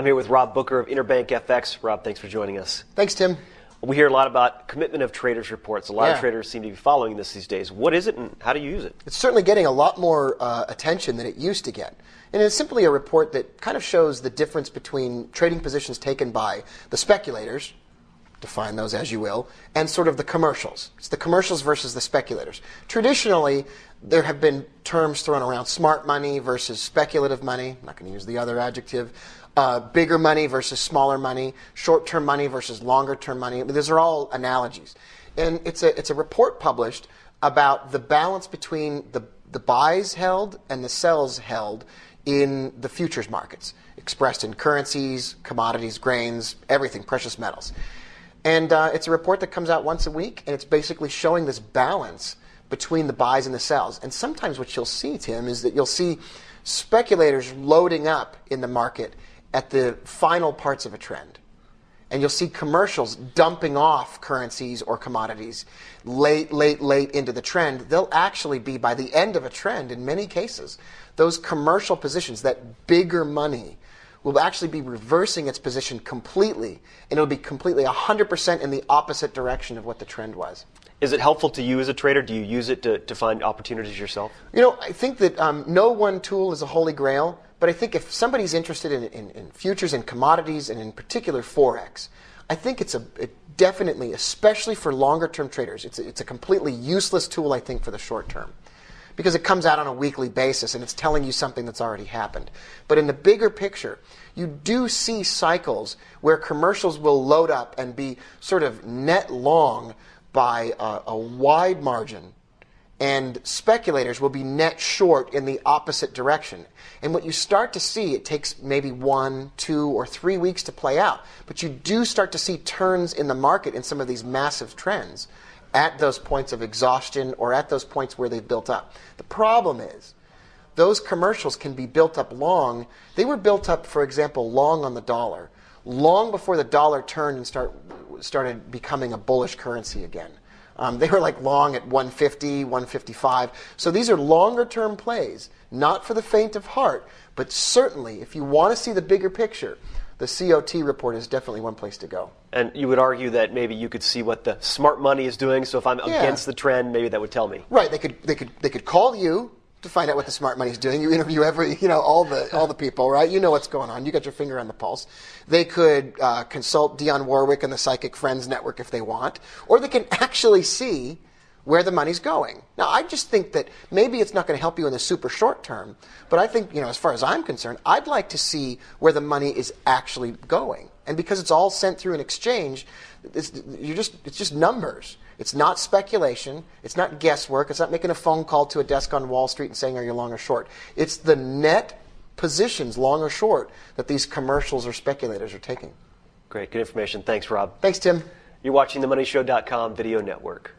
I'm here with Rob Booker of Interbank FX. Rob, thanks for joining us. Thanks, Tim. We hear a lot about commitment of traders reports. A lot of Yeah. traders seem to be following this these days. What is it and how do you use it? It's certainly getting a lot more attention than it used to get. And it's simply a report that kind of shows the difference between trading positions taken by the speculators, define those as you will, and sort of the commercials. It's the commercials versus the speculators. Traditionally, there have been terms thrown around: smart money versus speculative money. I'm not going to use the other adjective. Bigger money versus smaller money, short-term money versus longer-term money. I mean, those are all analogies. And it's a report published about the balance between the buys held and the sells held in the futures markets, expressed in currencies, commodities, grains, everything, precious metals. And it's a report that comes out once a week, and it's basically showing this balance between the buys and the sells. And sometimes what you'll see, Tim, is that you'll see speculators loading up in the market at the final parts of a trend. And you'll see commercials dumping off currencies or commodities late into the trend. They'll actually be, by the end of a trend, in many cases, those commercial positions, that bigger money, will actually be reversing its position completely, and it'll be completely 100% in the opposite direction of what the trend was. Is it helpful to you as a trader? Do you use it to find opportunities yourself? You know, I think that no one tool is a holy grail, but I think if somebody's interested in futures and commodities, and in particular Forex, I think it's definitely, especially for longer-term traders, it's a completely useless tool, I think, for the short term, because it comes out on a weekly basis and it's telling you something that's already happened. But in the bigger picture, you do see cycles where commercials will load up and be sort of net long by a wide margin, and speculators will be net short in the opposite direction. And what you start to see, it takes maybe 1, 2, or 3 weeks to play out, but you do start to see turns in the market in some of these massive trends at those points of exhaustion or at those points where they've built up. The problem is, those commercials can be built up long. They were built up, for example, long on the dollar, long before the dollar turned and started becoming a bullish currency again. They were like long at 150, 155. So these are longer term plays, not for the faint of heart, but certainly if you want to see the bigger picture, the COT report is definitely one place to go. And you would argue that maybe you could see what the smart money is doing, so if I'm against the trend, maybe that would tell me. Right, they could call you to find out what the smart money is doing. You interview all the people, right? You know what's going on. You got your finger on the pulse. They could consult Dionne Warwick and the Psychic Friends Network if they want, or they can actually see where the money's going. Now, I just think that maybe it's not going to help you in the super short term, but I think, as far as I'm concerned, I'd like to see where the money is actually going. And because it's all sent through an exchange, it's just numbers. It's not speculation. It's not guesswork. It's not making a phone call to a desk on Wall Street and saying, are you long or short? It's the net positions, long or short, that these commercials or speculators are taking. Great. Good information. Thanks, Rob. Thanks, Tim. You're watching the MoneyShow.com video network.